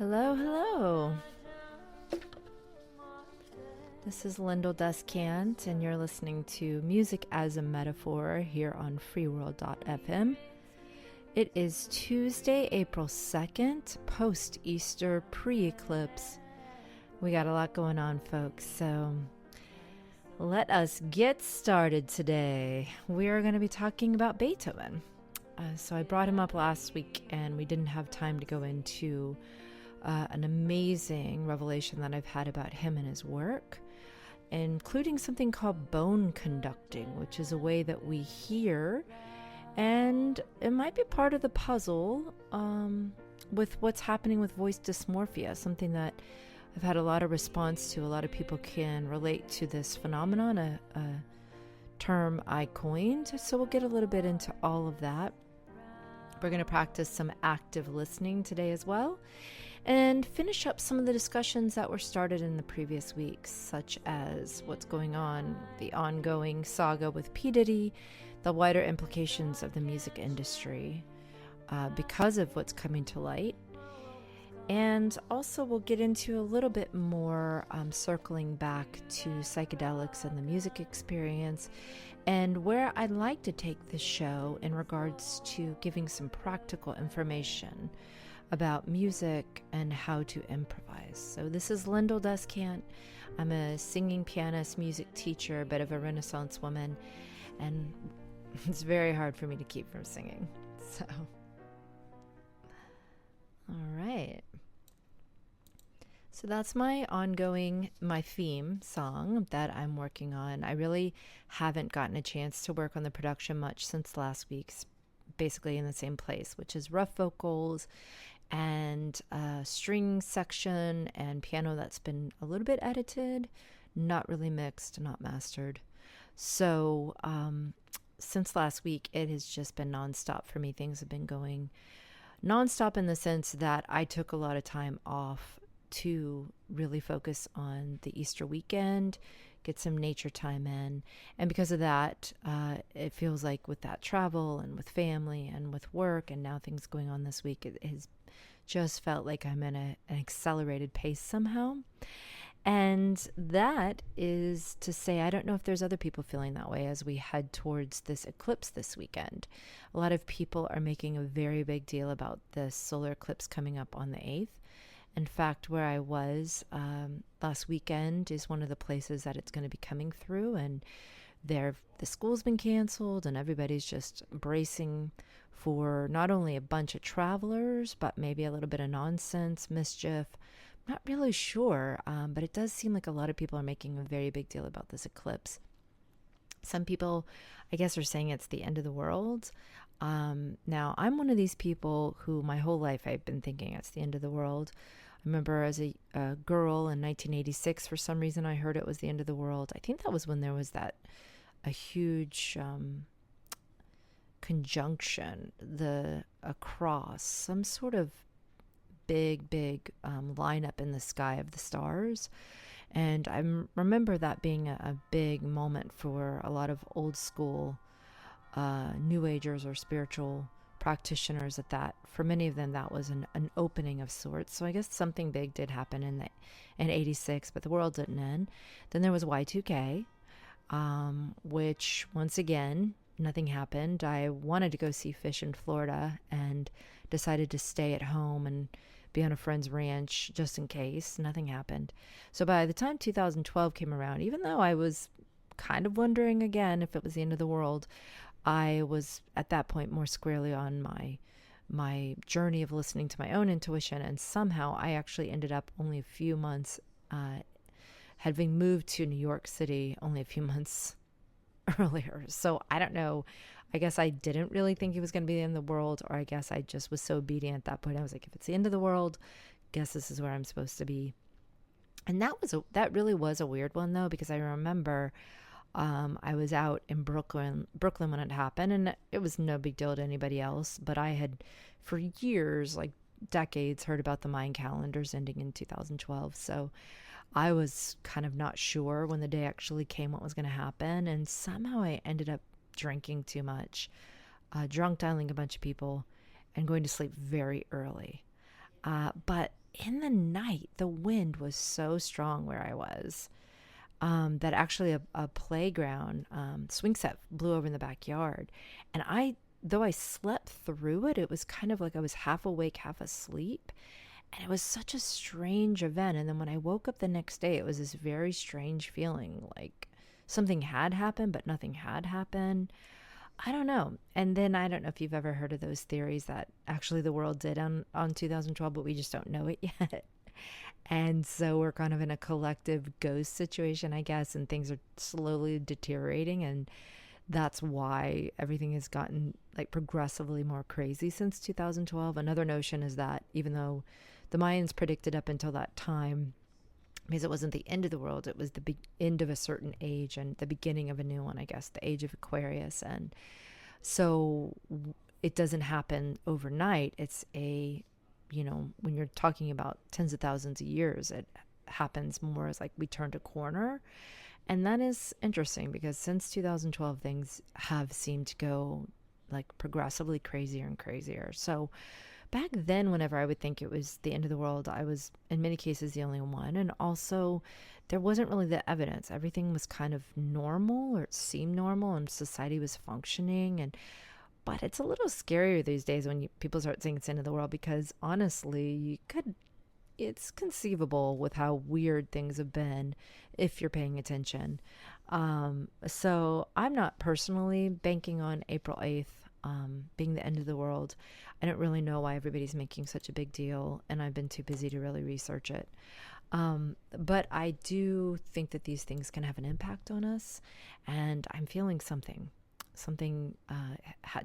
Hello, hello. This is Lyndol Descant, and you're listening to Music as a Metaphor here on freeworld.fm. It is Tuesday, April 2nd, post-Easter, pre-eclipse. We got a lot going on, folks, so let us get started today. We are going to be talking about Beethoven. So I brought him up last week, and we didn't have time to go into an amazing revelation that I've had about him and his work, including something called bone conducting, which is a way that we hear, and it might be part of the puzzle with what's happening with voice dysmorphia, something that I've had a lot of response to. A lot of people can relate to this phenomenon, a term I coined, so we'll get a little bit into all of that. We're going to practice some active listening today as well, and finish up some of the discussions that were started in the previous weeks, such as what's going on, the ongoing saga with P. Diddy, the wider implications of the music industry because of what's coming to light. And also we'll get into a little bit more circling back to psychedelics and the music experience, and where I'd like to take this show in regards to giving some practical information about music and how to improvise. So this is Lyndol Descant. I'm a singing pianist, music teacher, a bit of a Renaissance woman, and it's very hard for me to keep from singing. So, all right. So that's my theme song that I'm working on. I really haven't gotten a chance to work on the production much since last week's, basically in the same place, which is rough vocals and string section and piano that's been a little bit edited, not really mixed, not mastered. So since last week, it has just been nonstop for me. Things have been going nonstop in the sense that I took a lot of time off to really focus on the Easter weekend, get some nature time in. And because of that, it feels like with that travel and with family and with work and now things going on this week, it has just felt like I'm in an accelerated pace somehow. And that is to say, I don't know if there's other people feeling that way as we head towards this eclipse this weekend. A lot of people are making a very big deal about the solar eclipse coming up on the 8th. In fact, where I was last weekend is one of the places that it's going to be coming through, and the school's been canceled, and everybody's just bracing for not only a bunch of travelers, but maybe a little bit of nonsense, mischief. I'm not really sure, but it does seem like a lot of people are making a very big deal about this eclipse. Some people, I guess, are saying it's the end of the world. Now, I'm one of these people who my whole life I've been thinking it's the end of the world. I remember as a girl in 1986, for some reason I heard it was the end of the world. I think that was when there was a huge conjunction, across some sort of big lineup in the sky of the stars. And I remember that being a big moment for a lot of old school New Agers or spiritual practitioners for many of them, that was an opening of sorts. So I guess something big did happen in 86, but the world didn't end. Then there was Y2K, which once again, nothing happened. I wanted to go see fish in Florida and decided to stay at home and be on a friend's ranch just in case. Nothing happened. So by the time 2012 came around, even though I was kind of wondering again if it was the end of the world, I was at that point more squarely on my journey of listening to my own intuition, and somehow I actually ended up only a few months, having moved to New York City only a few months earlier. So I don't know. I guess I didn't really think it was going to be the end of the world, or I guess I just was so obedient at that point. I was like, if it's the end of the world, guess this is where I'm supposed to be. And that really was a weird one though, because I remember I was out in Brooklyn when it happened, and it was no big deal to anybody else, but I had for years, like decades, heard about the Mayan calendars ending in 2012. So I was kind of not sure when the day actually came what was going to happen, and somehow I ended up drinking too much, drunk dialing a bunch of people, and going to sleep very early. But in the night, the wind was so strong where I was that actually a playground swing set blew over in the backyard. And though I slept through it, it was kind of like I was half awake, half asleep. And it was such a strange event. And then when I woke up the next day, it was this very strange feeling like something had happened, but nothing had happened. I don't know. And then I don't know if you've ever heard of those theories that actually the world did on 2012, but we just don't know it yet. And so we're kind of in a collective ghost situation, I guess, and things are slowly deteriorating. And that's why everything has gotten like progressively more crazy since 2012. Another notion is that even though the Mayans predicted up until that time, because it wasn't the end of the world, it was the end of a certain age and the beginning of a new one, I guess, the age of Aquarius. And so it doesn't happen overnight. It's when you're talking about tens of thousands of years, it happens more as like we turned a corner. And that is interesting because since 2012, things have seemed to go like progressively crazier and crazier. So back then, whenever I would think it was the end of the world, I was in many cases the only one. And also, there wasn't really the evidence. Everything was kind of normal, or it seemed normal, and society was functioning. But it's a little scarier these days when people start saying it's the end of the world, because honestly, it's conceivable with how weird things have been if you're paying attention. So I'm not personally banking on April 8th being the end of the world. I don't really know why everybody's making such a big deal, and I've been too busy to really research it. But I do think that these things can have an impact on us, and I'm feeling something. Something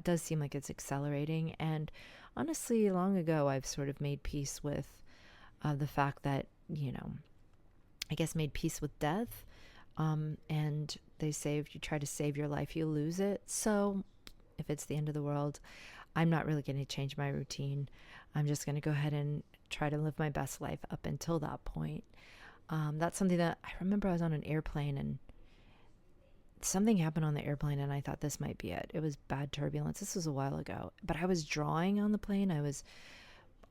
does seem like it's accelerating, and honestly, long ago I've sort of made peace with the fact that, I guess made peace with death. And they say if you try to save your life, you lose it. So if it's the end of the world, I'm not really going to change my routine. I'm just going to go ahead and try to live my best life up until that point. That's something that I remember. I was on an airplane and something happened on the airplane, and I thought this might be it. It was bad turbulence. This was a while ago, but I was drawing on the plane. I was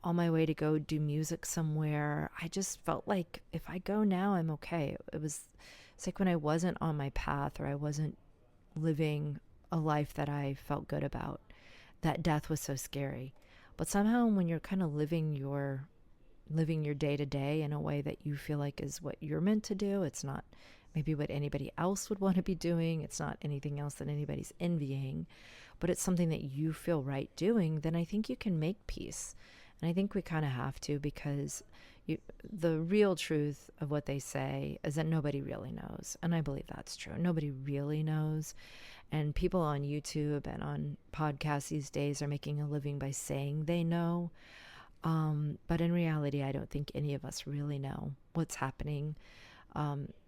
on my way to go do music somewhere. I just felt like if I go now, I'm okay. It's like when I wasn't on my path, or I wasn't living a life that I felt good about, that death was so scary. But somehow when you're kind of living your day to day in a way that you feel like is what you're meant to do, it's not maybe what anybody else would want to be doing, it's not anything else that anybody's envying, but it's something that you feel right doing, then I think you can make peace. And I think we kind of have to, because the real truth of what they say is that nobody really knows. And I believe that's true. Nobody really knows. And people on YouTube and on podcasts these days are making a living by saying they know. But in reality, I don't think any of us really know what's happening.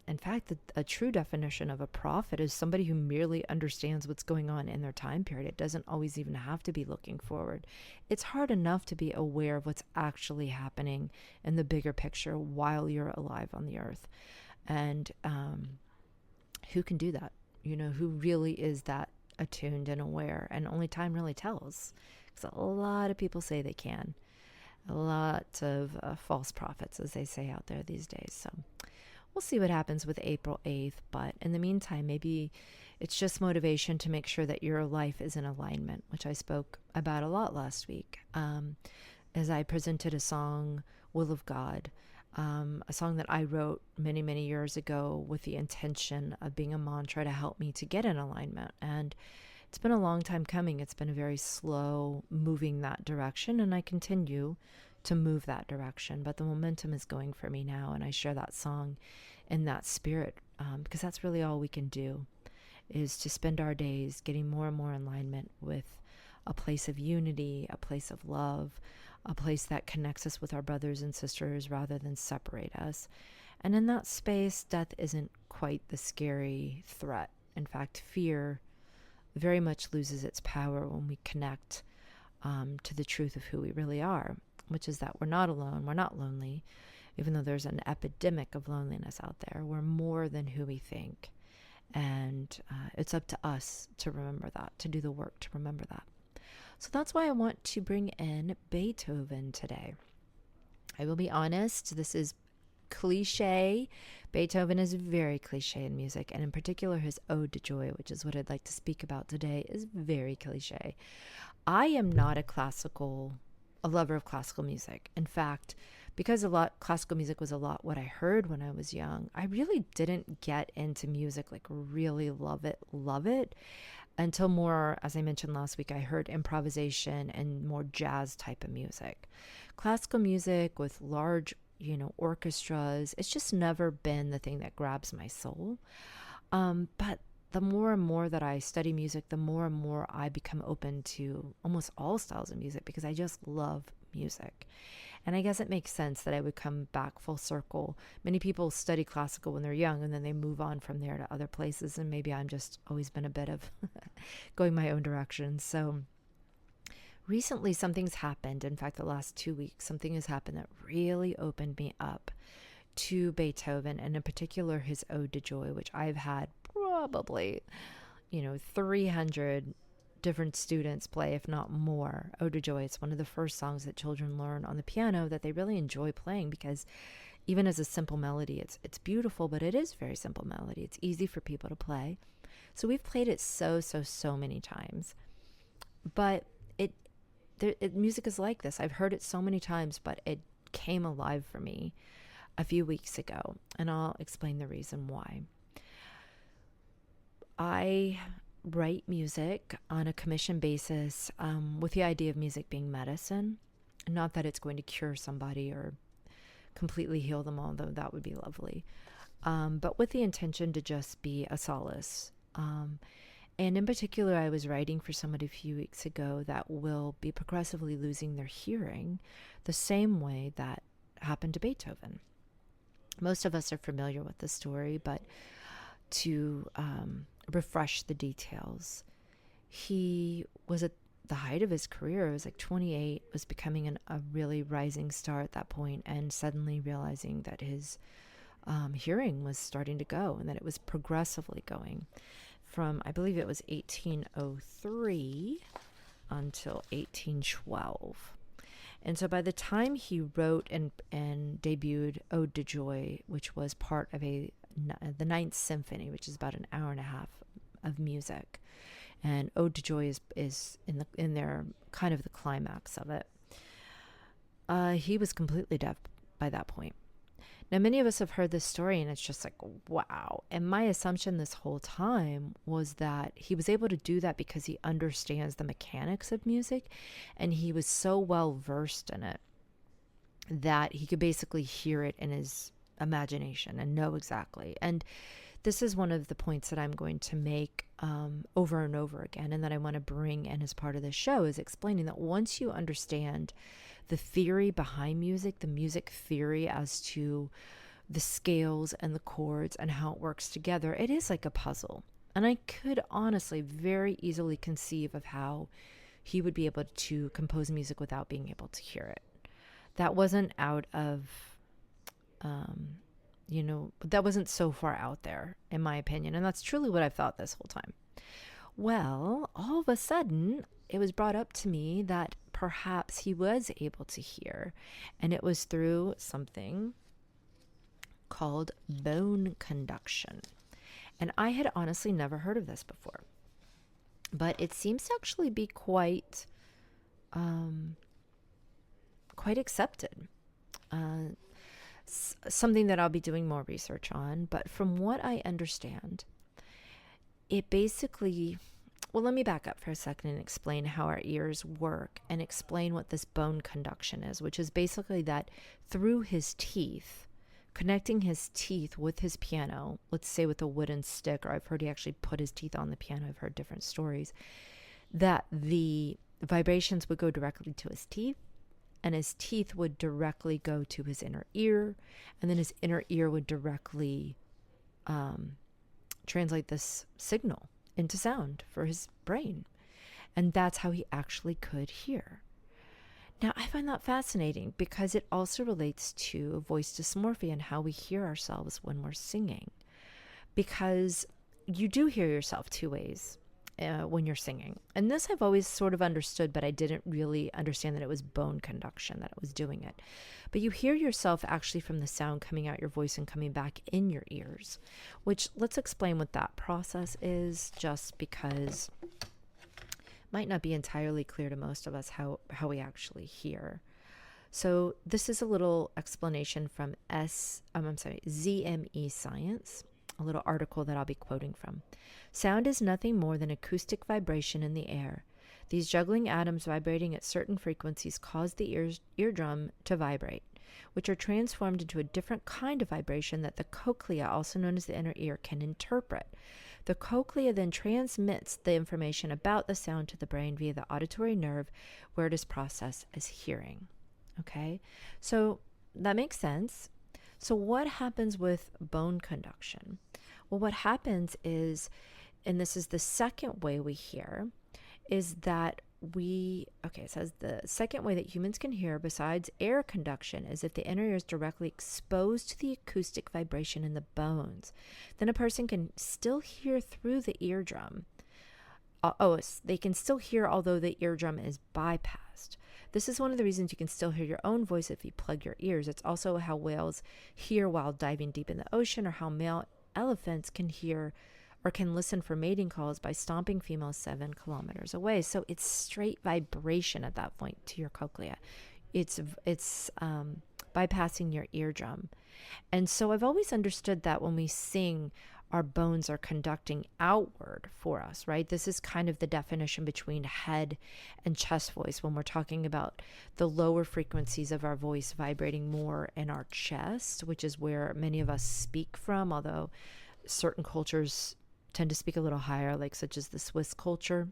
In fact, a true definition of a prophet is somebody who merely understands what's going on in their time period. It doesn't always even have to be looking forward. It's hard enough to be aware of what's actually happening in the bigger picture while you're alive on the earth. And who can do that? Who really is that attuned and aware? And only time really tells. Because a lot of people say they can. A lot of false prophets, as they say out there these days. So we'll see what happens with April 8th, but in the meantime, maybe it's just motivation to make sure that your life is in alignment, which I spoke about a lot last week, as I presented a song, Will of God, a song that I wrote many, many years ago with the intention of being a mantra to help me to get in alignment. And it's been a long time coming. It's been a very slow moving that direction, and I continue to move that direction, but the momentum is going for me now, and I share that song in that spirit, because that's really all we can do, is to spend our days getting more and more in alignment with a place of unity, a place of love, a place that connects us with our brothers and sisters rather than separate us. And in that space, death isn't quite the scary threat. In fact, fear very much loses its power when we connect to the truth of who we really are, which is that we're not alone, we're not lonely, even though there's an epidemic of loneliness out there. We're more than who we think. And it's up to us to remember that, to do the work to remember that. So that's why I want to bring in Beethoven today. I will be honest, this is cliche. Beethoven is very cliche in music, and in particular his Ode to Joy, which is what I'd like to speak about today, is very cliche. I am not a lover of classical music. In fact, because classical music was a lot what I heard when I was young, I really didn't get into music, like really love it, until more, as I mentioned last week, I heard improvisation and more jazz type of music. Classical music with large, orchestras, it's just never been the thing that grabs my soul. But the more and more that I study music, the more and more I become open to almost all styles of music because I just love music. And I guess it makes sense that I would come back full circle. Many people study classical when they're young and then they move on from there to other places. And maybe I'm just always been a bit of going my own direction. So recently something's happened. In fact, the last 2 weeks, something has happened that really opened me up to Beethoven, and in particular his Ode to Joy, which I've had probably, 300 different students play, if not more. Ode to Joy, it's one of the first songs that children learn on the piano that they really enjoy playing because even as a simple melody, it's beautiful, but it is very simple melody. It's easy for people to play. So we've played it so many times. But music is like this. I've heard it so many times, but it came alive for me a few weeks ago, and I'll explain the reason why. I write music on a commission basis with the idea of music being medicine. Not that it's going to cure somebody or completely heal them, although that would be lovely, but with the intention to just be a solace. And in particular, I was writing for somebody a few weeks ago that will be progressively losing their hearing the same way that happened to Beethoven. Most of us are familiar with the story, but to refresh the details, he was at the height of his career. It was like 28, was becoming a really rising star at that point, and suddenly realizing that his hearing was starting to go and that it was progressively going from, I believe it was 1803 until 1812. And so by the time he wrote and debuted Ode to Joy, which was part of the Ninth Symphony, which is about an hour and a half of music, and Ode to Joy is in their kind of the climax of it, he was completely deaf by that point. Now, many of us have heard this story, and it's just like, wow. And my assumption this whole time was that he was able to do that because he understands the mechanics of music, and he was so well versed in it that he could basically hear it in his imagination and know exactly. And this is one of the points that I'm going to make over and over again, and that I want to bring in as part of this show, is explaining that once you understand the theory behind music, the music theory as to the scales and the chords and how it works together, it is like a puzzle. And I could honestly very easily conceive of how he would be able to compose music without being able to hear it. That wasn't out of, that wasn't so far out there, in my opinion. And that's truly what I've thought this whole time. Well, all of a sudden, it was brought up to me that perhaps he was able to hear, and it was through something called bone conduction. And I had honestly never heard of this before, but it seems to actually be quite accepted. Something that I'll be doing more research on, but from what I understand, it basically, well, let me back up for a second and explain how our ears work and explain what this bone conduction is, which is basically that through his teeth, connecting his teeth with his piano, let's say with a wooden stick, or I've heard he actually put his teeth on the piano, I've heard different stories, that the vibrations would go directly to his teeth, and his teeth would directly go to his inner ear, and then his inner ear would directly translate this signal into sound for his brain. And that's how he actually could hear. Now, I find that fascinating because it also relates to voice dysmorphia and how we hear ourselves when we're singing. Because you do hear yourself two ways. when you're singing. And this I've always sort of understood, but I didn't really understand that it was bone conduction that it was doing it. But you hear yourself actually from the sound coming out your voice and coming back in your ears, which let's explain what that process is, just because it might not be entirely clear to most of us how we actually hear. So this is a little explanation from ZME Science, a little article that I'll be quoting from. Sound is nothing more than acoustic vibration in the air. These juggling atoms vibrating at certain frequencies cause the eardrum to vibrate, which are transformed into a different kind of vibration that the cochlea, also known as the inner ear, can interpret. The cochlea then transmits the information about the sound to the brain via the auditory nerve, where it is processed as hearing. Okay, so that makes sense. So what happens with bone conduction? Well, what happens is, and this is the second way we hear, is that it says the second way that humans can hear besides air conduction is if the inner ear is directly exposed to the acoustic vibration in the bones. Then a person can still hear through the eardrum. They can still hear although the eardrum is bypassed. This is one of the reasons you can still hear your own voice if you plug your ears. It's also how whales hear while diving deep in the ocean, or how male elephants can hear or can listen for mating calls by stomping females 7 kilometers away. So it's straight vibration at that point to your cochlea. It's bypassing your eardrum. And so I've always understood that when we sing, our bones are conducting outward for us, right? This is kind of the definition between head and chest voice when we're talking about the lower frequencies of our voice vibrating more in our chest, which is where many of us speak from, although certain cultures tend to speak a little higher, like such as the Swiss culture.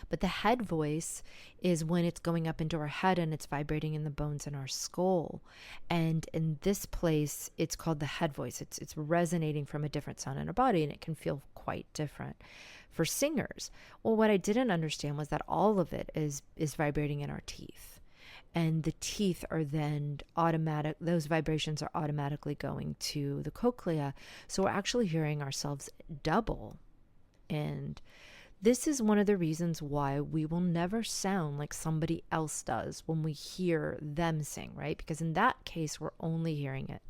But the head voice is when it's going up into our head and it's vibrating in the bones in our skull. And in this place, it's called the head voice. It's resonating from a different sound in our body, and it can feel quite different for singers. Well, what I didn't understand was that all of it is vibrating in our teeth. And the teeth are then those vibrations are automatically going to the cochlea. So we're actually hearing ourselves double. And this is one of the reasons why we will never sound like somebody else does when we hear them sing, right? Because in that case, we're only hearing it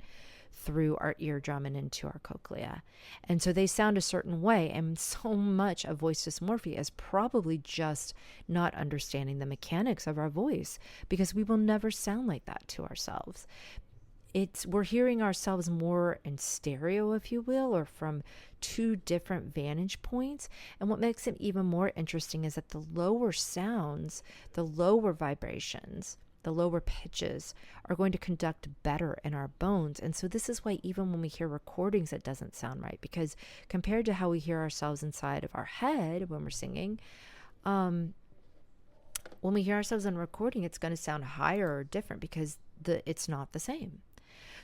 through our eardrum and into our cochlea. And so they sound a certain way. And so much of voice dysmorphia is probably just not understanding the mechanics of our voice, because we will never sound like that to ourselves. We're hearing ourselves more in stereo, if you will, or from two different vantage points. And what makes it even more interesting is that the lower sounds, the lower vibrations, the lower pitches are going to conduct better in our bones. And so this is why even when we hear recordings, it doesn't sound right, because compared to how we hear ourselves inside of our head when we're singing, when we hear ourselves in a recording, it's going to sound higher or different because it's not the same.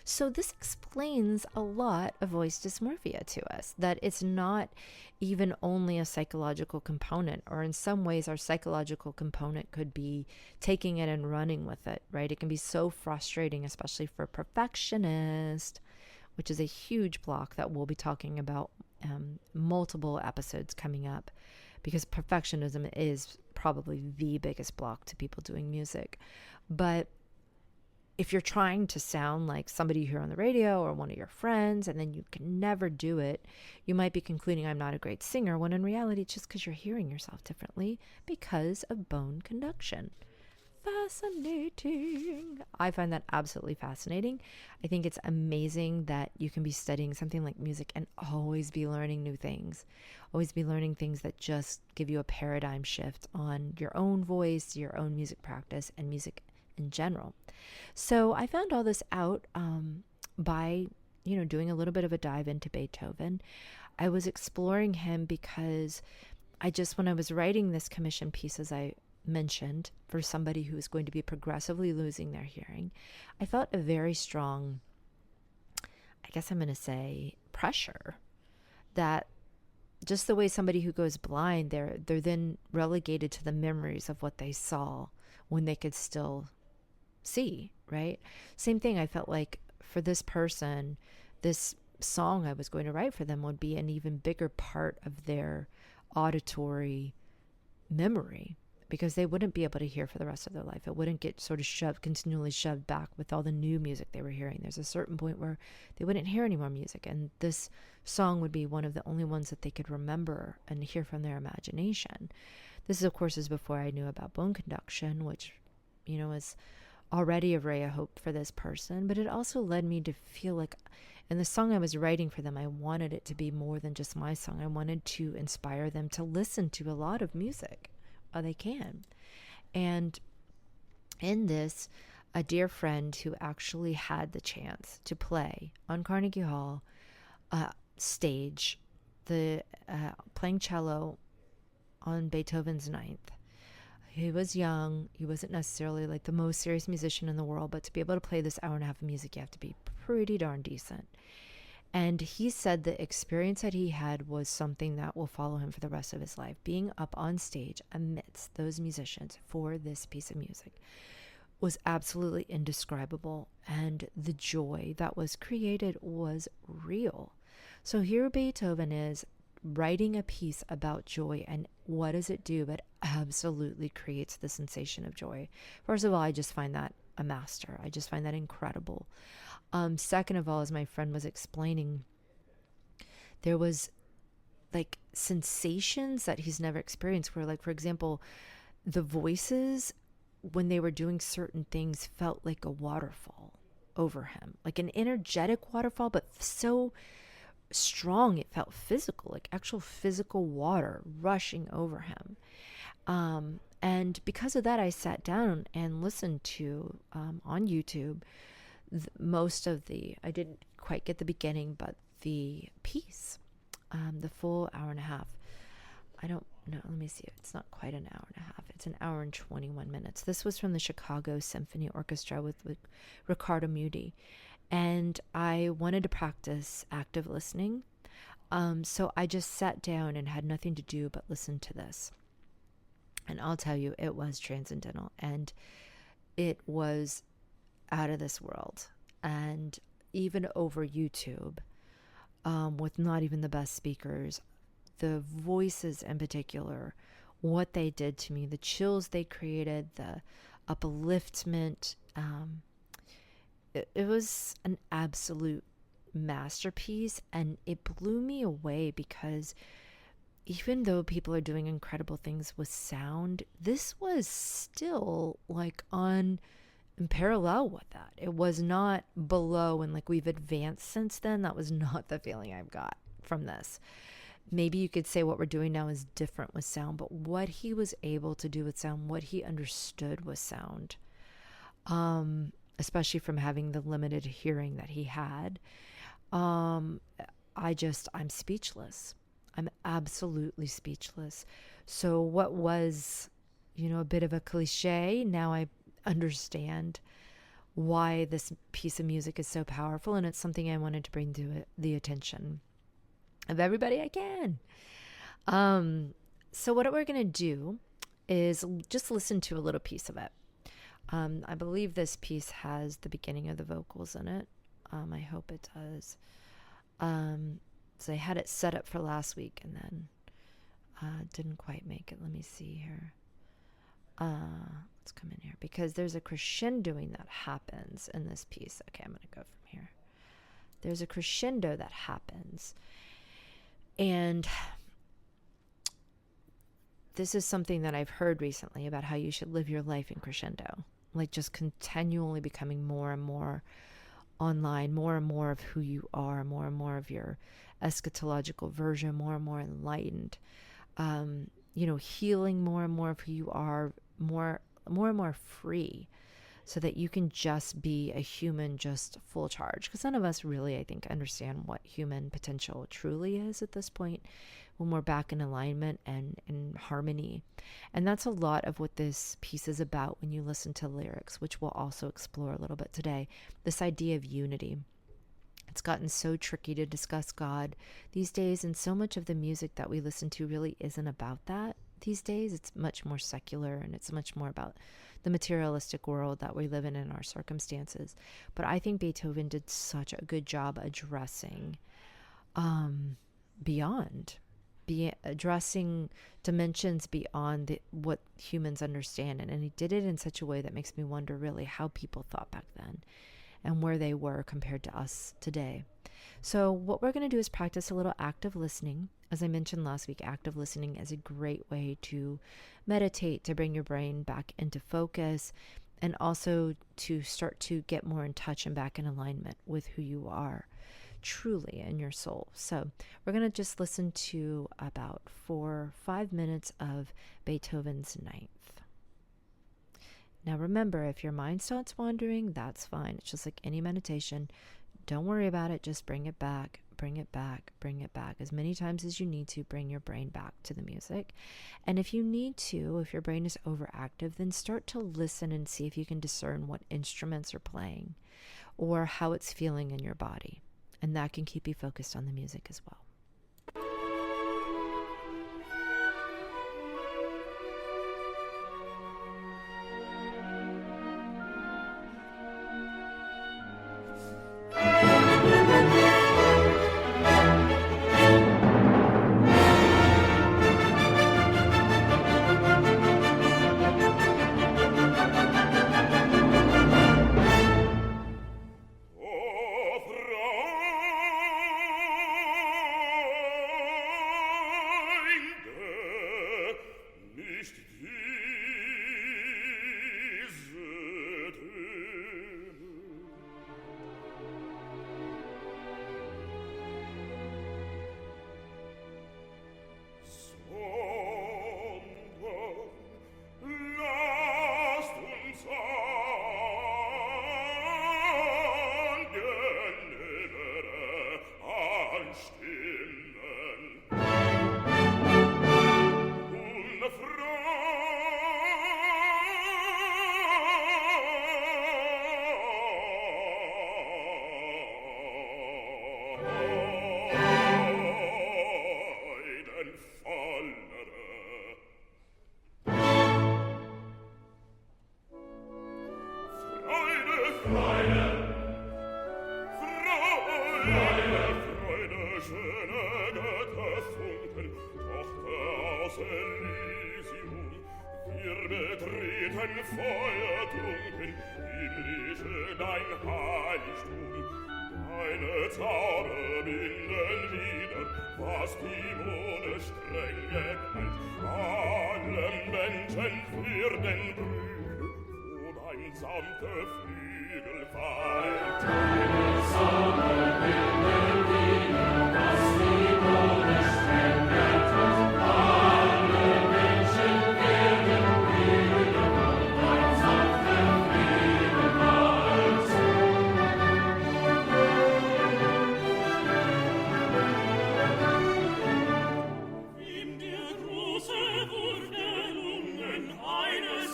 So this explains a lot of voice dysmorphia to us, that it's not even only a psychological component, or in some ways our psychological component could be taking it and running with it, right? It can be so frustrating, especially for a perfectionist, which is a huge block that we'll be talking about multiple episodes coming up, because perfectionism is probably the biggest block to people doing music. But if you're trying to sound like somebody you hear on the radio or one of your friends, and then you can never do it, you might be concluding I'm not a great singer, when in reality it's just because you're hearing yourself differently because of bone conduction. Fascinating. I find that absolutely fascinating. I think it's amazing that you can be studying something like music and always be learning new things. Always be learning things that just give you a paradigm shift on your own voice, your own music practice, and music in general. So I found all this out by, doing a little bit of a dive into Beethoven. I was exploring him because when I was writing this commission piece, as I mentioned, for somebody who is going to be progressively losing their hearing, I felt a very strong, I guess I'm going to say, pressure that just the way somebody who goes blind, they're then relegated to the memories of what they saw when they could still see, right? Same thing. I felt like for this person, this song I was going to write for them would be an even bigger part of their auditory memory, because they wouldn't be able to hear for the rest of their life. It wouldn't get sort of continually shoved back with all the new music they were hearing. There's a certain point where they wouldn't hear any more music, and this song would be one of the only ones that they could remember and hear from their imagination. This, of course, is before I knew about bone conduction, which, is already a ray of hope for this person, but it also led me to feel like in the song I was writing for them, I wanted it to be more than just my song. I wanted to inspire them to listen to a lot of music. They can. And in this, a dear friend who actually had the chance to play on Carnegie Hall stage, playing cello on Beethoven's Ninth. He was young. He wasn't necessarily like the most serious musician in the world, but to be able to play this hour and a half of music, you have to be pretty darn decent. And he said the experience that he had was something that will follow him for the rest of his life. Being up on stage amidst those musicians for this piece of music was absolutely indescribable. And the joy that was created was real. So here Beethoven is writing a piece about joy, and what does it do but absolutely creates the sensation of joy. First of all, I just find that a master. I just find that incredible. Second of all, as my friend was explaining, there was like sensations that he's never experienced where, like, for example, the voices when they were doing certain things felt like a waterfall over him, like an energetic waterfall, but so strong it felt physical, like actual physical water rushing over him. And because of that, I sat down and listened to on YouTube I didn't quite get the beginning, but the piece, the full hour and a half. I don't know, let me see, it's not quite an hour and a half, it's an hour and 21 minutes. This was from the Chicago Symphony Orchestra with Riccardo Muti, and I wanted to practice active listening, so I just sat down and had nothing to do but listen to this. And I'll tell you, it was transcendental, and it was out of this world. And even over YouTube, with not even the best speakers, the voices in particular, what they did to me, the chills they created, the upliftment, it was an absolute masterpiece, and it blew me away because even though people are doing incredible things with sound, this was still like on in parallel with that. It was not below and like we've advanced since then. That was not the feeling I've got from this. Maybe you could say what we're doing now is different with sound, but what he was able to do with sound, what he understood with sound, especially from having the limited hearing that he had, I'm speechless. I'm absolutely speechless. So what was, a bit of a cliche, now I understand why this piece of music is so powerful, and it's something I wanted to bring to the attention of everybody I can. So what we're going to do is just listen to a little piece of it. I believe this piece has the beginning of the vocals in it. I hope it does. So I had it set up for last week and then didn't quite make it. Let me see here. Let's come in here because there's a crescendoing that happens in this piece. Okay, I'm going to go from here. There's a crescendo that happens. And this is something that I've heard recently about how you should live your life in crescendo, like just continually becoming more and more online, more and more of who you are, more and more of your eschatological version, more and more enlightened, healing more and more of who you are, more and more free, so that you can just be a human, just full charge. Because none of us really, I think, understand what human potential truly is at this point when we're back in alignment and in harmony. And that's a lot of what this piece is about when you listen to lyrics, which we'll also explore a little bit today. This idea of unity. It's gotten so tricky to discuss God these days, and so much of the music that we listen to really isn't about that these days. It's much more secular, and it's much more about the materialistic world that we live in our circumstances. But I think Beethoven did such a good job addressing beyond be addressing dimensions beyond what humans understand. And he did it in such a way that makes me wonder really how people thought back then and where they were compared to us today. So what we're going to do is practice a little active listening. As I mentioned last week, active listening is a great way to meditate, to bring your brain back into focus, and also to start to get more in touch and back in alignment with who you are truly in your soul. So we're going to just listen to about 4 or 5 minutes of Beethoven's Ninth. Now remember, if your mind starts wandering, that's fine. It's just like any meditation. Don't worry about it. Just bring it back, bring it back, bring it back. As many times as you need to, bring your brain back to the music. And if you need to, if your brain is overactive, then start to listen and see if you can discern what instruments are playing or how it's feeling in your body. And that can keep you focused on the music as well.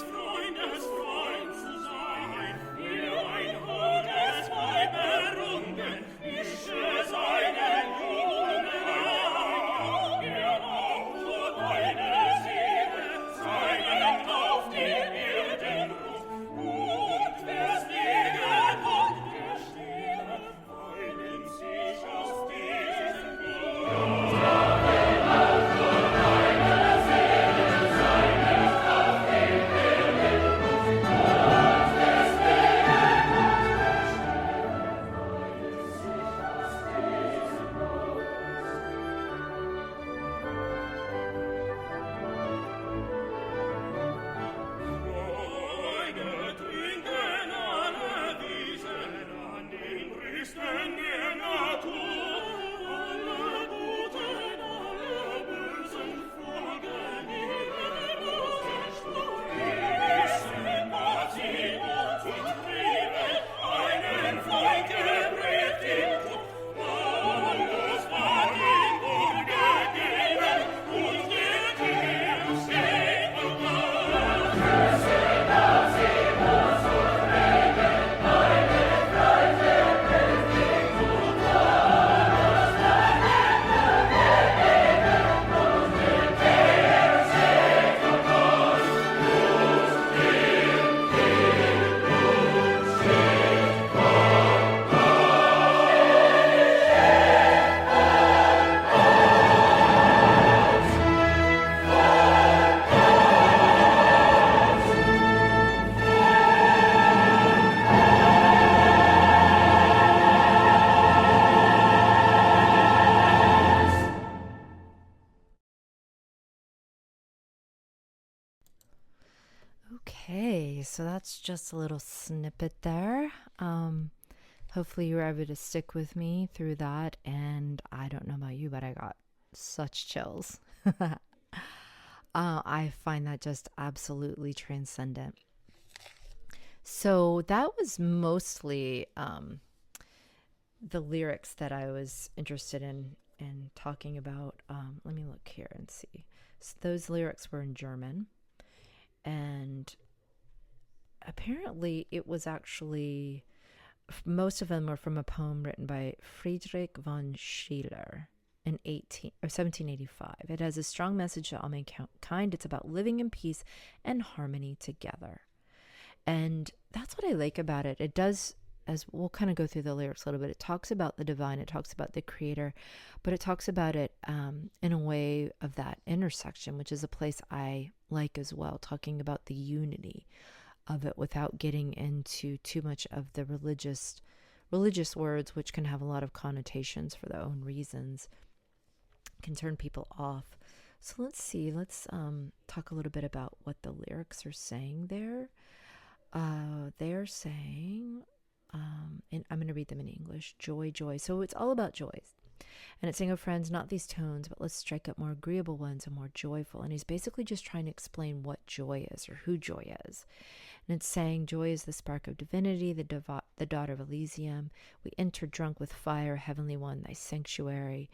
Freundes Freund zu sein, ihr ein Holdes Weiberungen so that's just a little snippet there. Hopefully you were able to stick with me through that. And I don't know about you, but I got such chills. I find that just absolutely transcendent. So that was mostly the lyrics that I was interested in talking about. Let me look here and see. So those lyrics were in German, and apparently it was actually, most of them were from a poem written by Friedrich von Schiller in 1785. It has a strong message to all mankind. It's about living in peace and harmony together. And that's what I like about it. It does, as we'll kind of go through the lyrics a little bit, it talks about the divine, it talks about the creator, but it talks about it in a way of that intersection, which is a place I like as well, talking about the unity of it without getting into too much of the religious words, which can have a lot of connotations for their own reasons, can turn people off. So let's talk a little bit about what the lyrics are saying there. They're saying, and I'm going to read them in English, joy, joy. So it's all about joys. And it's saying, oh friends, not these tones, but let's strike up more agreeable ones and more joyful. And he's basically just trying to explain what joy is, or who joy is. And it's saying, joy is the spark of divinity, the daughter of Elysium. We enter drunk with fire, heavenly one, thy sanctuary.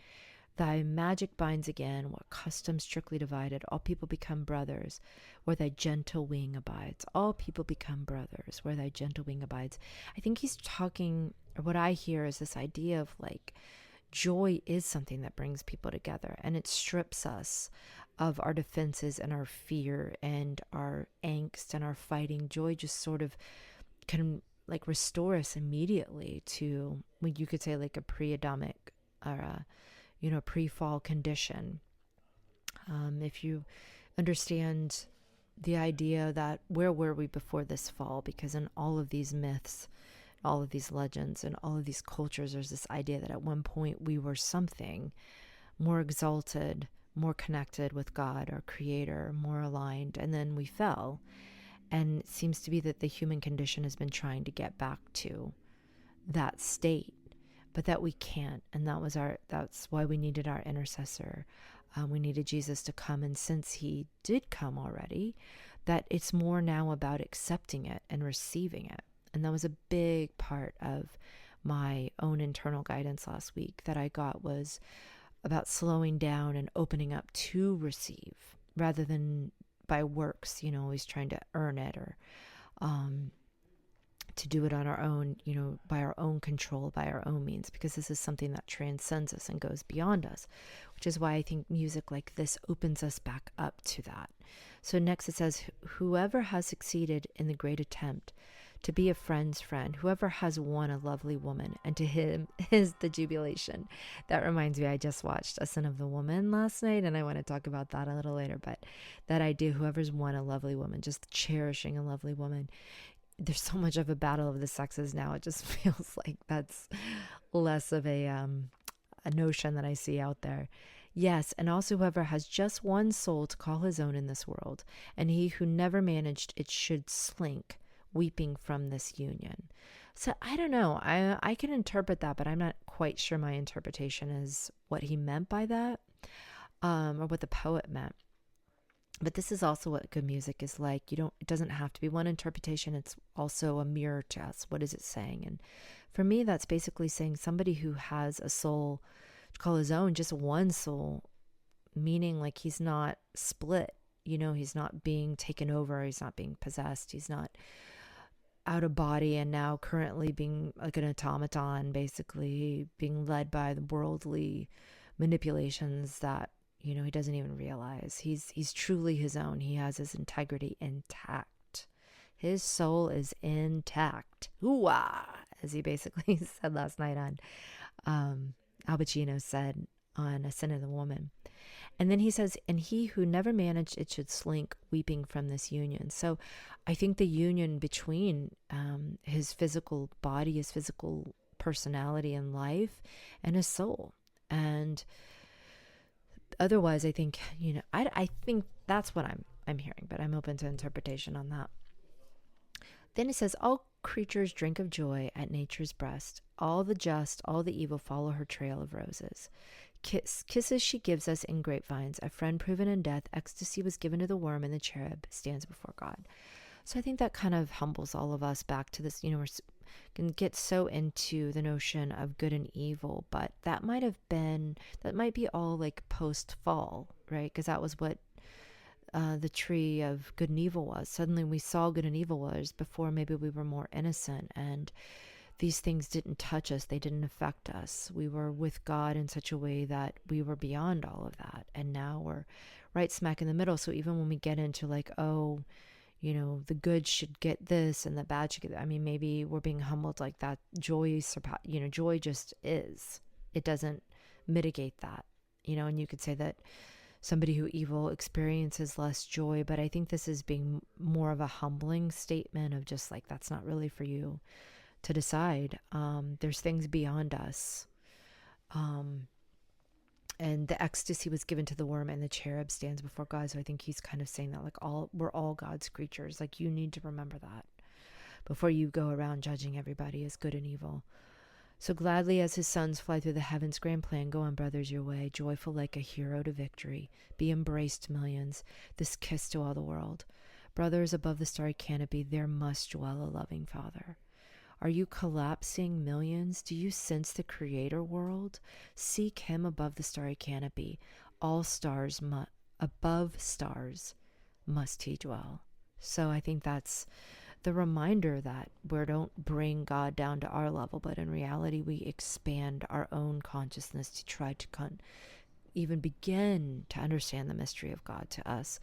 Thy magic binds again, what custom strictly divided. All people become brothers, where thy gentle wing abides. All people become brothers, where thy gentle wing abides. I think he's talking, or what I hear is this idea of like, joy is something that brings people together, and it strips us of our defenses and our fear and our angst and our fighting. Joy just sort of can like restore us immediately to, you could say, like a pre-Adamic or a pre-fall condition. If you understand the idea that where were we before this fall? Because in all of these myths, all of these legends, and all of these cultures, there's this idea that at one point we were something more exalted, more connected with God, our creator, more aligned, and then we fell. And it seems to be that the human condition has been trying to get back to that state, but that we can't. And that's why we needed our intercessor. We needed Jesus to come. And since he did come already, that it's more now about accepting it and receiving it. And that was a big part of my own internal guidance last week that I got, was about slowing down and opening up to receive rather than by works, always trying to earn it or to do it on our own, by our own control, by our own means, because this is something that transcends us and goes beyond us, which is why I think music like this opens us back up to that. So next it says, whoever has succeeded in the great attempt to be a friend's friend, whoever has won a lovely woman, and to him is the jubilation. That reminds me, I just watched A Son of the Woman last night, and I want to talk about that a little later, but that idea, whoever's won a lovely woman, just cherishing a lovely woman. There's so much of a battle of the sexes now. It just feels like that's less of a notion that I see out there. Yes, and also whoever has just one soul to call his own in this world, and he who never managed it should slink, weeping from this union. So I don't know. I can interpret that, but I'm not quite sure my interpretation is what he meant by that, or what the poet meant. But this is also what good music is like. It doesn't have to be one interpretation. It's also a mirror to us. What is it saying? And for me, that's basically saying somebody who has a soul to call his own, just one soul, meaning like he's not split. He's not being taken over. He's not being possessed. He's not out of body and now currently being like an automaton, basically being led by the worldly manipulations that he doesn't even realize. He's truly his own. He has his integrity intact. His soul is intact. Ooh-ah, as he basically said last night on Al Pacino said on A Sin of the Woman. And then he says, and he who never managed it should slink, weeping from this union. So I think the union between his physical body, his physical personality and life, and his soul. And otherwise, I think, I think that's what I'm hearing, but I'm open to interpretation on that. Then it says, all creatures drink of joy at nature's breast. All the just, all the evil follow her trail of roses. Kisses she gives us in grapevines. A friend proven in death. Ecstasy was given to the worm, and the cherub stands before God. So I think that kind of humbles all of us back to this, we can get so into the notion of good and evil, but that might be all like post-fall, right? Because that was what the tree of good and evil was. Suddenly we saw good and evil was. Before, maybe we were more innocent, and these things didn't touch us. They didn't affect us. We were with God in such a way that we were beyond all of that. And now we're right smack in the middle. So even when we get into like, oh, the good should get this and the bad should get that. I mean, maybe we're being humbled like that. Joy just is. It doesn't mitigate that, and you could say that somebody who evil experiences less joy, but I think this is being more of a humbling statement of just like, that's not really for you to decide. There's things beyond us. And the ecstasy was given to the worm, and the cherub stands before God. So I think he's kind of saying that, like, we're all God's creatures. Like, you need to remember that before you go around judging everybody as good and evil. So gladly as his sons fly through the heavens' grand plan, go on, brothers, your way, joyful like a hero to victory. Be embraced, millions, this kiss to all the world. Brothers above the starry canopy, there must dwell a loving Father. Are you collapsing, millions? Do you sense the creator world? Seek him above the starry canopy. All stars, above stars, must he dwell. So I think that's the reminder that we don't bring God down to our level, but in reality we expand our own consciousness to try to even begin to understand the mystery of God to us.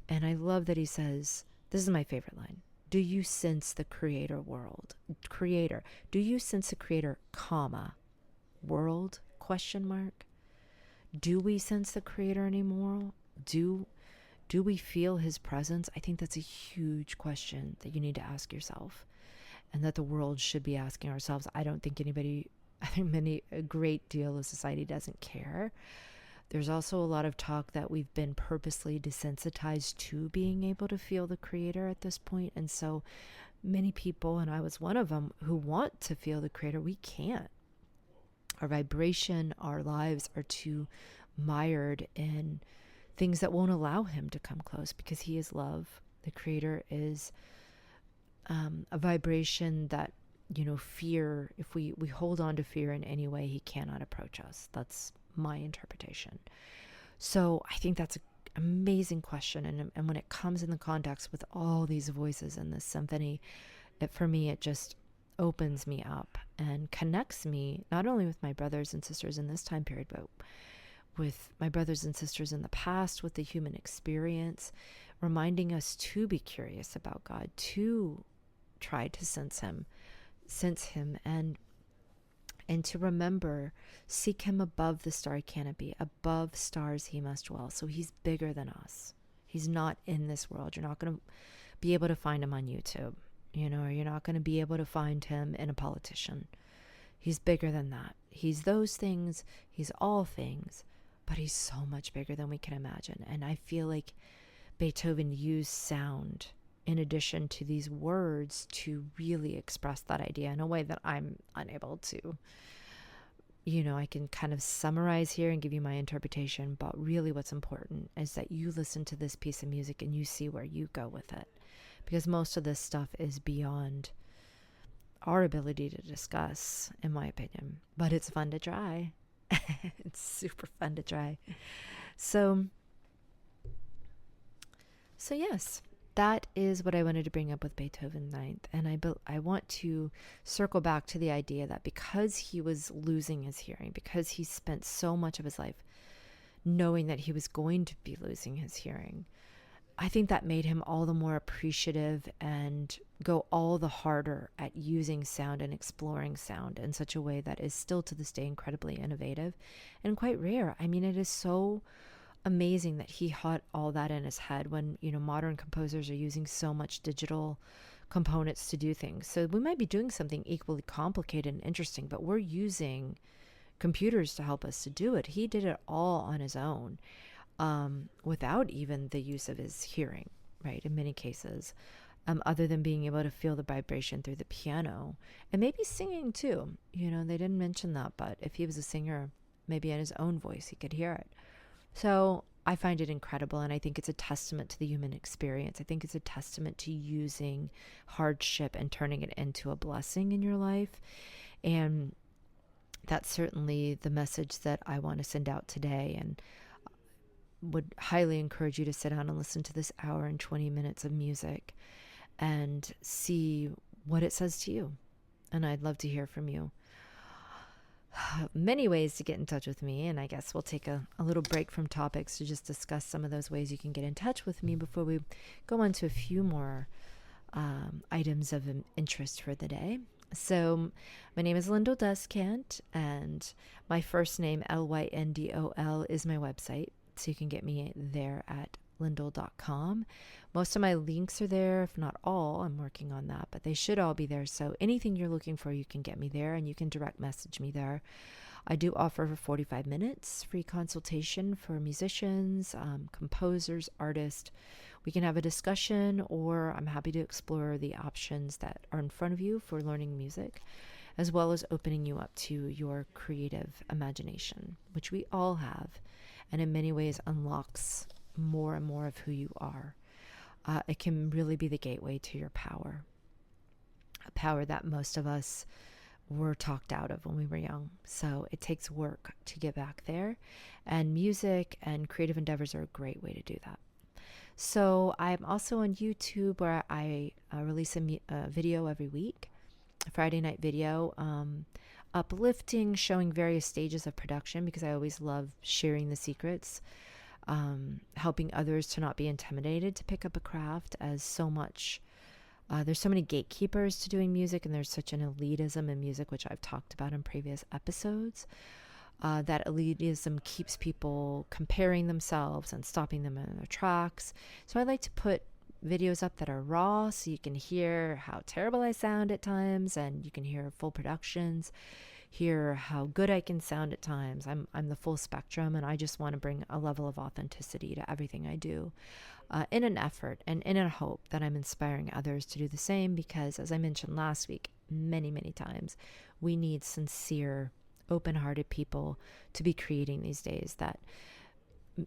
And I love that he says, this is my favorite line, do you sense the creator world? Creator. Do you sense the creator, comma, world, question mark? Do we sense the creator anymore? Do we feel his presence? I think that's a huge question that you need to ask yourself, and that the world should be asking ourselves. I think a great deal of society doesn't care. There's also a lot of talk that we've been purposely desensitized to being able to feel the creator at this point. And so many people, and I was one of them, who want to feel the creator, we can't. Our vibration, our lives are too mired in things that won't allow him to come close, because he is love. The creator is a vibration that, fear, if we hold on to fear in any way, he cannot approach us. That's my interpretation. So I think that's an amazing question. And when it comes in the context with all these voices in this symphony, for me, it just opens me up and connects me not only with my brothers and sisters in this time period, but with my brothers and sisters in the past, with the human experience, reminding us to be curious about God, to try to sense him, and to remember, seek him above the starry canopy. Above stars he must dwell. So he's bigger than us. He's not in this world. You're not going to be able to find him on YouTube, or you're not going to be able to find him in a politician. He's bigger than that. He's those things. He's all things. But he's so much bigger than we can imagine. And I feel like Beethoven used sound in addition to these words to really express that idea in a way that I'm unable to. I can kind of summarize here and give you my interpretation, but really what's important is that you listen to this piece of music and you see where you go with it. Because most of this stuff is beyond our ability to discuss, in my opinion. But it's fun to try. It's super fun to try. So yes, that is what I wanted to bring up with Beethoven Ninth. And I want to circle back to the idea that because he was losing his hearing, because he spent so much of his life knowing that he was going to be losing his hearing, I think that made him all the more appreciative and go all the harder at using sound and exploring sound in such a way that is still to this day incredibly innovative and quite rare. I mean, it is so amazing that he had all that in his head when, modern composers are using so much digital components to do things. So we might be doing something equally complicated and interesting, but we're using computers to help us to do it. He did it all on his own, without even the use of his hearing, right? In many cases. other than being able to feel the vibration through the piano and maybe singing too. They didn't mention that, but if he was a singer, maybe in his own voice, he could hear it. So I find it incredible, and I think it's a testament to the human experience. I think it's a testament to using hardship and turning it into a blessing in your life. And that's certainly the message that I want to send out today, and would highly encourage you to sit down and listen to this hour and 20 minutes of music and see what it says to you. And I'd love to hear from you. Many ways to get in touch with me, and I guess we'll take a little break from topics to just discuss some of those ways you can get in touch with me before we go on to a few more items of interest for the day. So my name is Lyndol Descant, and my first name, Lyndol, is my website. So you can get me there at lyndol.com. Most of my links are there, if not all. I'm working on that, but they should all be there. So anything you're looking for, you can get me there, and you can direct message me there. I do offer for 45 minutes free consultation for musicians, composers, artists. We can have a discussion, or I'm happy to explore the options that are in front of you for learning music, as well as opening you up to your creative imagination, which we all have, and in many ways unlocks more and more of who you are. It can really be the gateway to your power, a power that most of us were talked out of when we were young. So it takes work to get back there, and music and creative endeavors are a great way to do that. So I'm also on YouTube, where I release a video every week, a Friday night video, uplifting, showing various stages of production, because I always love sharing the secrets, helping others to not be intimidated to pick up a craft, as so much there's so many gatekeepers to doing music, and there's such an elitism in music, which I've talked about in previous episodes. That elitism keeps people comparing themselves and stopping them in their tracks. So I like to put videos up that are raw, so you can hear how terrible I sound at times, and you can hear full productions, hear how good I can sound at times. I'm the full spectrum, and I just want to bring a level of authenticity to everything I do, in an effort and in a hope that I'm inspiring others to do the same, because as I mentioned last week, many, many times, we need sincere, open-hearted people to be creating these days. That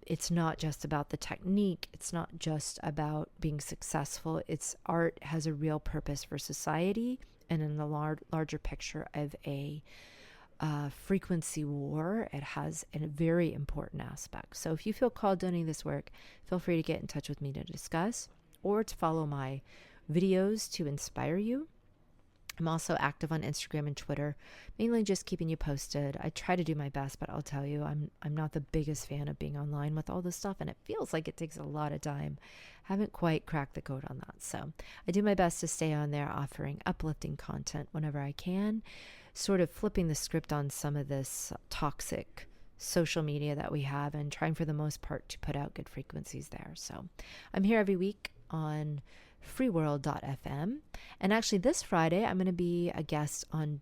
it's not just about the technique. It's not just about being successful. It's art has a real purpose for society, and in the larger picture of a frequency war, it has a very important aspect. So if you feel called to any of this work, feel free to get in touch with me to discuss, or to follow my videos to inspire you. I'm also active on Instagram and Twitter, mainly just keeping you posted. I try to do my best, but I'll tell you, I'm not the biggest fan of being online with all this stuff, and it feels like it takes a lot of time. Haven't quite cracked the code on that. So I do my best to stay on there, offering uplifting content whenever I can, sort of flipping the script on some of this toxic social media that we have, and trying for the most part to put out good frequencies there. So I'm here every week on freeworld.fm. And actually this Friday, I'm going to be a guest on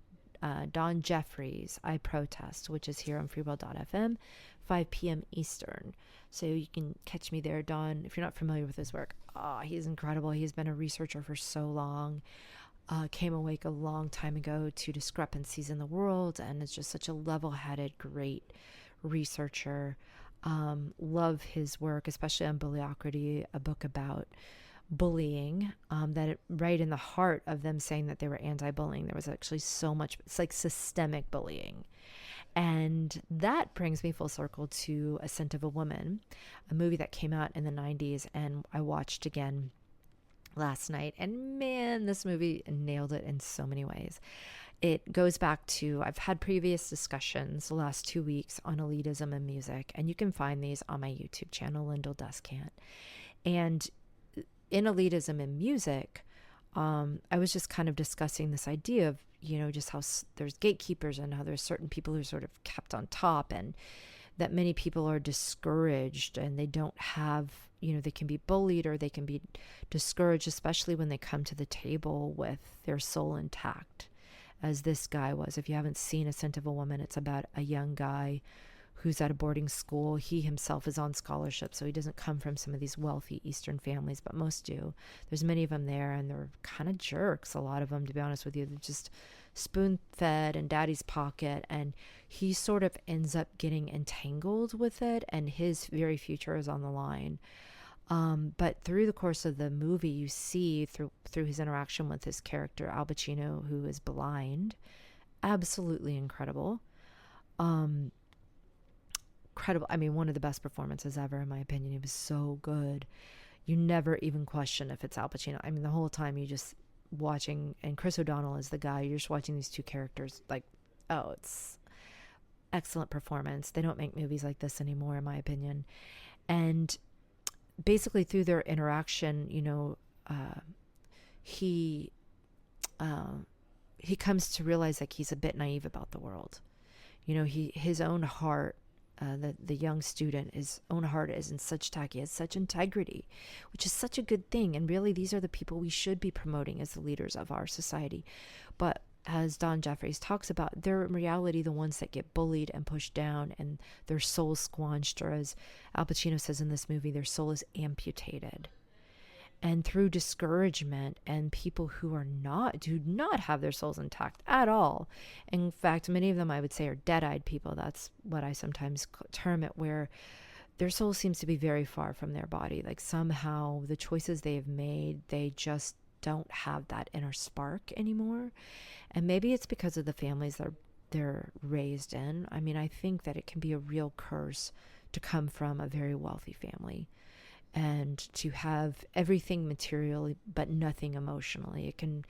Don Jeffries' I Protest, which is here on freeworld.fm, 5 p.m. Eastern. So you can catch me there. Don, if you're not familiar with his work, he's incredible. He's been a researcher for so long. Came awake a long time ago to discrepancies in the world, and is just such a level-headed, great researcher. Love his work, especially on Bullyocrity, a book about bullying, right in the heart of them saying that they were anti-bullying, there was actually so much, it's like systemic bullying. And that brings me full circle to A Scent of a Woman, a movie that came out in the 90s, and I watched again last night, and man, this movie nailed it in so many ways. It goes back to, I've had previous discussions the last 2 weeks on elitism in music, and you can find these on my YouTube channel, Lyndol Descant. And in elitism in music, I was just kind of discussing this idea of, just how there's gatekeepers, and how there's certain people who are sort of kept on top, and that many people are discouraged, and they don't have, they can be bullied, or they can be discouraged, especially when they come to the table with their soul intact, as this guy was. If you haven't seen A Scent of a Woman, it's about a young guy who's at a boarding school. He himself is on scholarship, so he doesn't come from some of these wealthy Eastern families, but most do. There's many of them there, and they're kind of jerks, a lot of them, to be honest with you. They're just spoon-fed in daddy's pocket, and he sort of ends up getting entangled with it, and his very future is on the line. But through the course of the movie, you see through his interaction with his character, Al Pacino, who is blind, absolutely incredible. Incredible. I mean, one of the best performances ever, in my opinion. He was so good. You never even question if it's Al Pacino. I mean, the whole time you just watching, and Chris O'Donnell is the guy. You're just watching these two characters like, oh, it's excellent performance. They don't make movies like this anymore, in my opinion. And basically through their interaction, he comes to realize like he's a bit naive about the world. His own heart, the young student, his own heart is in such tack. He has such integrity, which is such a good thing. And really, these are the people we should be promoting as the leaders of our society. But as Don Jeffries talks about, they're in reality the ones that get bullied and pushed down and their soul squanched, or as Al Pacino says in this movie, their soul is amputated. And through discouragement and people who do not have their souls intact at all. In fact, many of them I would say are dead-eyed people. That's what I sometimes term it, where their soul seems to be very far from their body. Like somehow the choices they have made, they just don't have that inner spark anymore. And maybe it's because of the families that they're raised in. I mean, I think that it can be a real curse to come from a very wealthy family and to have everything materially but nothing emotionally. It can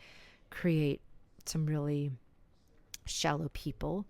create some really shallow people.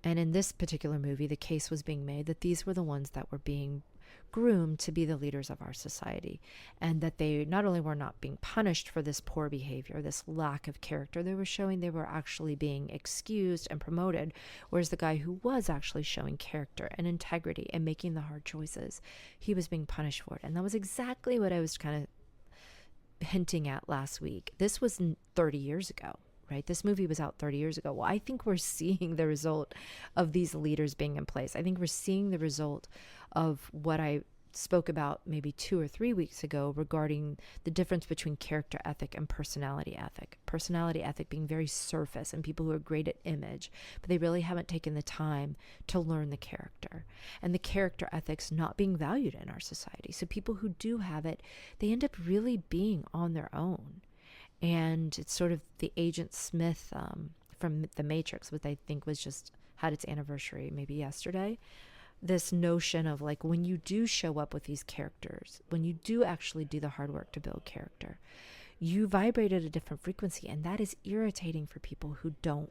And in this particular movie, the case was being made that these were the ones that were being groomed to be the leaders of our society, and that they not only were not being punished for this poor behavior, this lack of character they were showing, they were actually being excused and promoted, whereas the guy who was actually showing character and integrity and making the hard choices, he was being punished for it. And that was exactly what I was kind of hinting at last week. This was 30 years ago, right? This movie was out 30 years ago. Well, I think we're seeing the result of these leaders being in place. I think we're seeing the result of what I spoke about maybe 2 or 3 weeks ago regarding the difference between character ethic and personality ethic. Personality ethic being very surface and people who are great at image, but they really haven't taken the time to learn the character. And the character ethics not being valued in our society. So people who do have it, they end up really being on their own. And it's sort of the Agent Smith from The Matrix, which I think was just had its anniversary maybe yesterday. This notion of like, when you do show up with these characters, when you do actually do the hard work to build character, you vibrate at a different frequency. And that is irritating for people who don't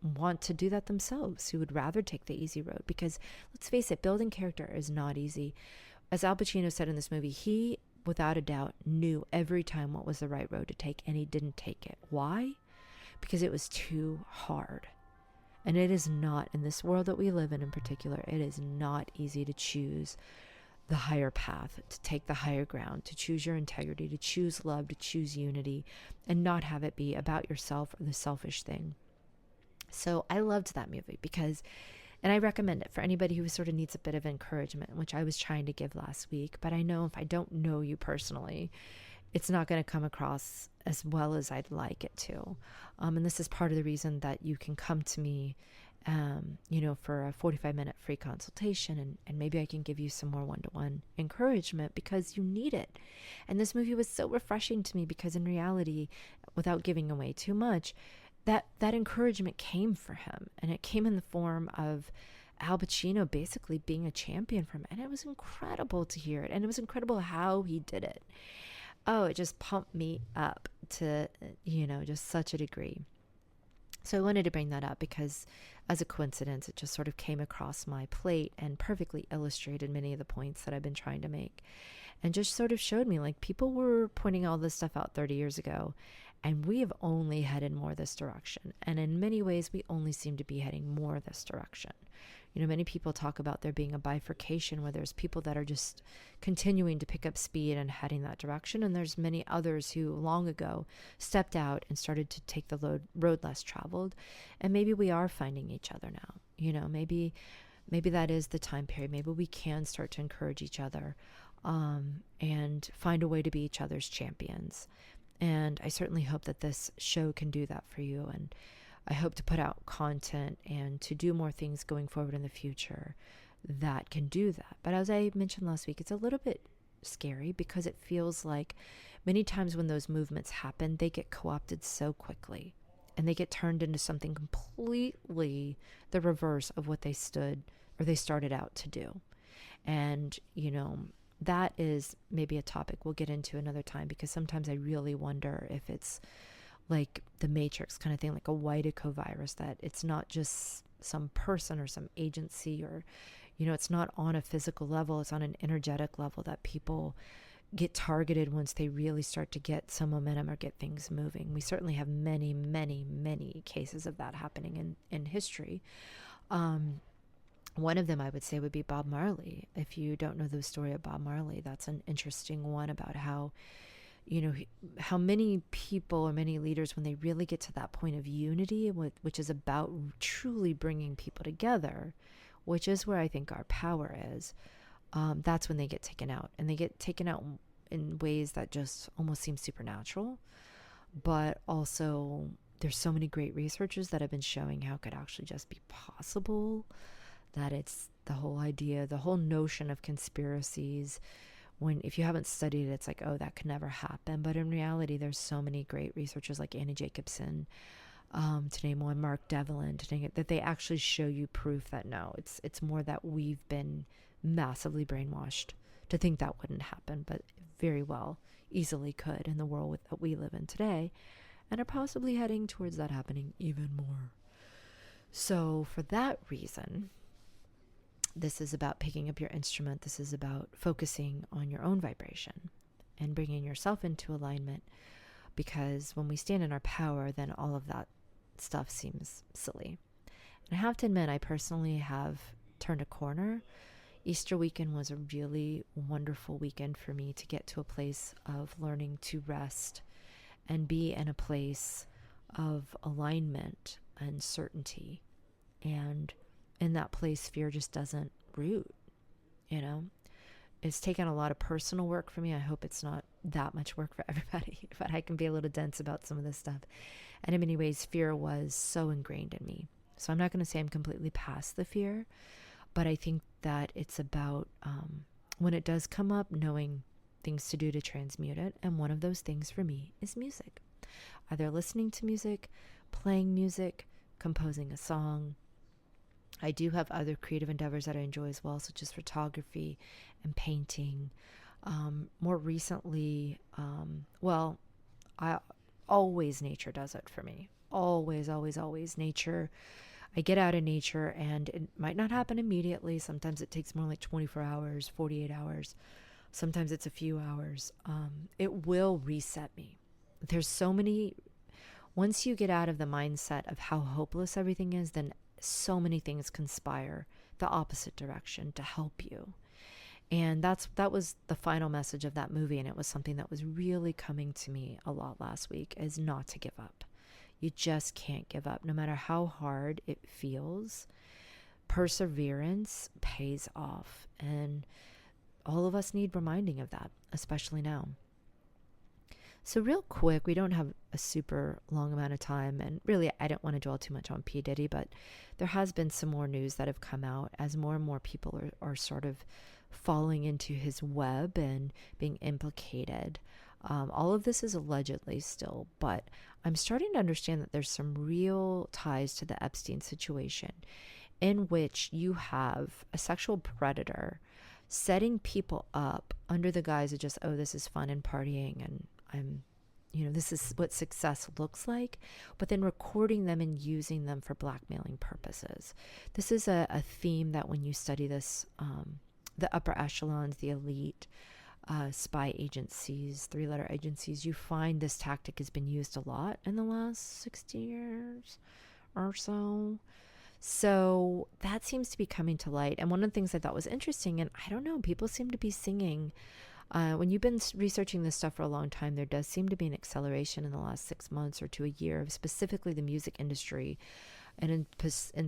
want to do that themselves, who would rather take the easy road. Because let's face it, building character is not easy. As Al Pacino said in this movie, he, without a doubt, knew every time what was the right road to take, and he didn't take it. Why? Because it was too hard. And it is not, in this world that we live in particular, it is not easy to choose the higher path, to take the higher ground, to choose your integrity, to choose love, to choose unity, and not have it be about yourself or the selfish thing. So I loved that movie because, and I recommend it for anybody who sort of needs a bit of encouragement, which I was trying to give last week. But I know if I don't know you personally, it's not going to come across as well as I'd like it to. And this is part of the reason that you can come to me, for a 45-minute free consultation, and maybe I can give you some more one-to-one encouragement because you need it. And this movie was so refreshing to me because in reality, without giving away too much, that encouragement came for him, and it came in the form of Al Pacino basically being a champion for him. And it was incredible to hear it. And it was incredible how he did it. Oh, it just pumped me up to, just such a degree. So I wanted to bring that up because as a coincidence, it just sort of came across my plate and perfectly illustrated many of the points that I've been trying to make. And just sort of showed me like people were pointing all this stuff out 30 years ago. And we have only headed more this direction. And in many ways, we only seem to be heading more this direction. Many people talk about there being a bifurcation where there's people that are just continuing to pick up speed and heading that direction. And there's many others who long ago stepped out and started to take the road less traveled. And maybe we are finding each other now. Maybe maybe that is the time period. Maybe we can start to encourage each other, and find a way to be each other's champions. And I certainly hope that this show can do that for you. And I hope to put out content and to do more things going forward in the future that can do that. But as I mentioned last week, it's a little bit scary because it feels like many times when those movements happen, they get co-opted so quickly and they get turned into something completely the reverse of what they started out to do. And, that is maybe a topic we'll get into another time, because sometimes I really wonder if it's like the Matrix kind of thing, like a Whitico virus, that it's not just some person or some agency, or, it's not on a physical level, it's on an energetic level that people get targeted once they really start to get some momentum or get things moving. We certainly have many, many, many cases of that happening in history. One of them I would say would be Bob Marley. If you don't know the story of Bob Marley, that's an interesting one about how, how many people or many leaders, when they really get to that point of unity, which is about truly bringing people together, which is where I think our power is, that's when they get taken out. And they get taken out in ways that just almost seem supernatural. But also, there's so many great researchers that have been showing how it could actually just be possible, that it's the whole idea, the whole notion of conspiracies. If you haven't studied it, it's like, oh, that could never happen. But in reality, there's so many great researchers like Annie Jacobson, to name one, Mark Devlin, to name it, that they actually show you proof that no, it's more that we've been massively brainwashed to think that wouldn't happen, but very well easily could in the world that we live in today, and are possibly heading towards that happening even more. So for that reason, this is about picking up your instrument. This is about focusing on your own vibration and bringing yourself into alignment, because when we stand in our power, then all of that stuff seems silly. And I have to admit, I personally have turned a corner. Easter weekend was a really wonderful weekend for me to get to a place of learning to rest and be in a place of alignment and certainty. And in that place, fear just doesn't root, It's taken a lot of personal work for me. I hope it's not that much work for everybody, but I can be a little dense about some of this stuff. And in many ways, fear was so ingrained in me. So I'm not going to say I'm completely past the fear, but I think that it's about, when it does come up, knowing things to do to transmute it. And one of those things for me is music. Either listening to music, playing music, composing a song. I do have other creative endeavors that I enjoy as well, such as photography and painting. More recently, nature does it for me. Always, always, always. Nature. I get out in nature, and it might not happen immediately. Sometimes it takes more like 24 hours, 48 hours. Sometimes it's a few hours. It will reset me. There's so many. Once you get out of the mindset of how hopeless everything is, then so many things conspire the opposite direction to help you. And that was the final message of that movie. And it was something that was really coming to me a lot last week, is not to give up. You just can't give up. No matter how hard it feels, perseverance pays off. And all of us need reminding of that, especially now. So real quick, we don't have a super long amount of time, and really I don't want to dwell too much on P. Diddy, but there has been some more news that have come out as more and more people are sort of falling into his web and being implicated. All of this is allegedly still, but I'm starting to understand that there's some real ties to the Epstein situation, in which you have a sexual predator setting people up under the guise of just, oh, this is fun and partying, and this is what success looks like, but then recording them and using them for blackmailing purposes. This is a theme that when you study this, the upper echelons, the elite, spy agencies, 3-letter agencies, you find this tactic has been used a lot in the last 60 years or so. So that seems to be coming to light. And one of the things I thought was interesting, and I don't know, people seem to be singing. When you've been researching this stuff for a long time, there does seem to be an acceleration in the last 6 months or to a year of specifically the music industry and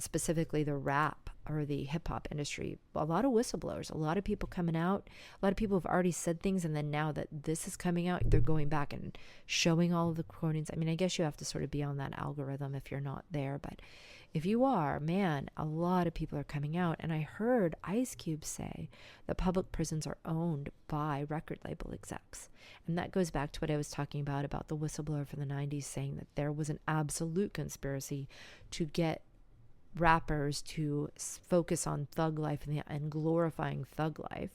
specifically the rap or the hip hop industry, a lot of whistleblowers, a lot of people coming out, a lot of people have already said things, and then now that this is coming out, they're going back and showing all of the recordings. I mean, I guess you have to sort of be on that algorithm if you're not there, but if you are, man, a lot of people are coming out. And I heard Ice Cube say that public prisons are owned by record label execs. And that goes back to what I was talking about the whistleblower from the 90s saying that there was an absolute conspiracy to get rappers to focus on thug life and glorifying thug life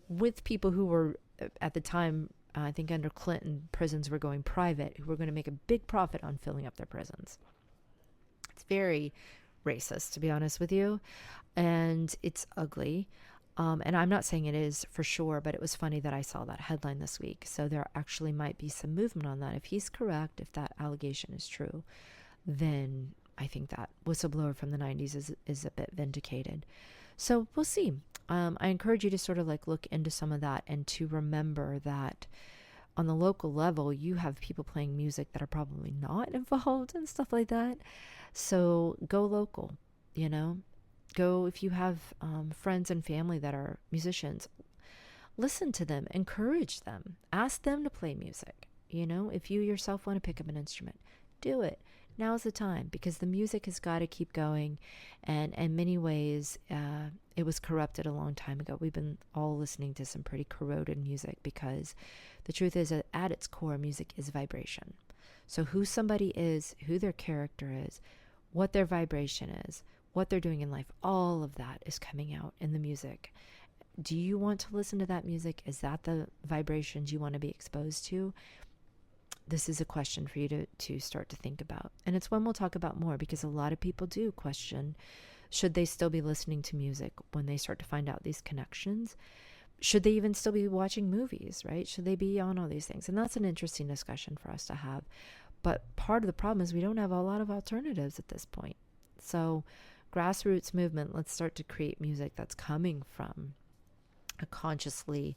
with people who were, at the time, I think under Clinton, prisons were going private, who were going to make a big profit on filling up their prisons. It's very racist, to be honest with you, and it's ugly. And I'm not saying it is for sure, but it was funny that I saw that headline this week. So there actually might be some movement on that. If he's correct, if that allegation is true, then I think that whistleblower from the 90s is a bit vindicated. So we'll see. I encourage you to sort of like look into some of that and to remember that on the local level, you have people playing music that are probably not involved and stuff like that. So go local, go if you have friends and family that are musicians, listen to them, encourage them, ask them to play music. If you yourself want to pick up an instrument, do it. Now's the time, because the music has got to keep going. And in many ways, it was corrupted a long time ago. We've been all listening to some pretty corroded music, because the truth is that at its core, music is vibration. So who somebody is, who their character is, what their vibration is, what they're doing in life, all of that is coming out in the music. Do you want to listen to that music? Is that the vibrations you want to be exposed to? This is a question for you to start to think about. And it's one we'll talk about more, because a lot of people do question, should they still be listening to music when they start to find out these connections? Should they even still be watching movies, right? Should they be on all these things? And that's an interesting discussion for us to have. But part of the problem is we don't have a lot of alternatives at this point. So grassroots movement, let's start to create music that's coming from a consciously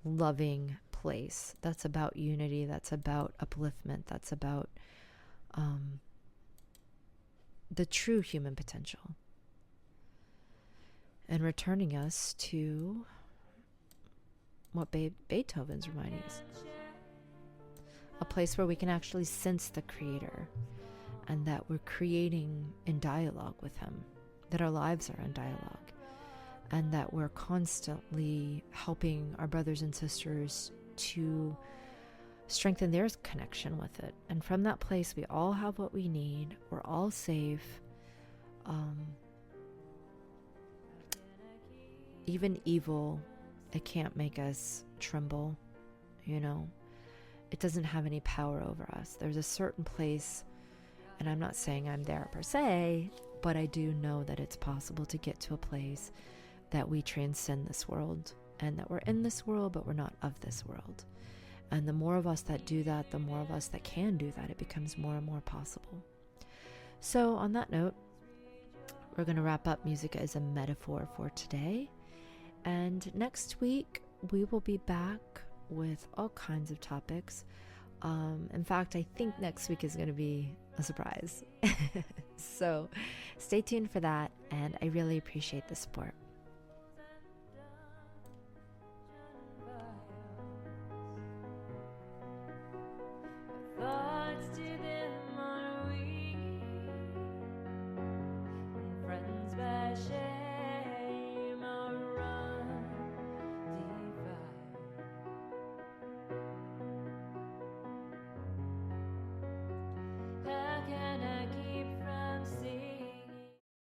loving place. That's about unity. That's about upliftment. That's about the true human potential. And returning us to what Beethoven's reminding us. A place where we can actually sense the creator, and that we're creating in dialogue with him, that our lives are in dialogue, and that we're constantly helping our brothers and sisters to strengthen their connection with it. And from that place, we all have what we need. We're all safe. Even evil, it can't make us tremble, It doesn't have any power over us. There's a certain place, and I'm not saying I'm there per se, but I do know that it's possible to get to a place that we transcend this world, and that we're in this world, but we're not of this world. And the more of us that do that, the more of us that can do that, it becomes more and more possible. So on that note, we're going to wrap up music as a metaphor for today. And next week, we will be back with all kinds of topics. In fact, I think next week is going to be a surprise. So stay tuned for that, and I really appreciate the support.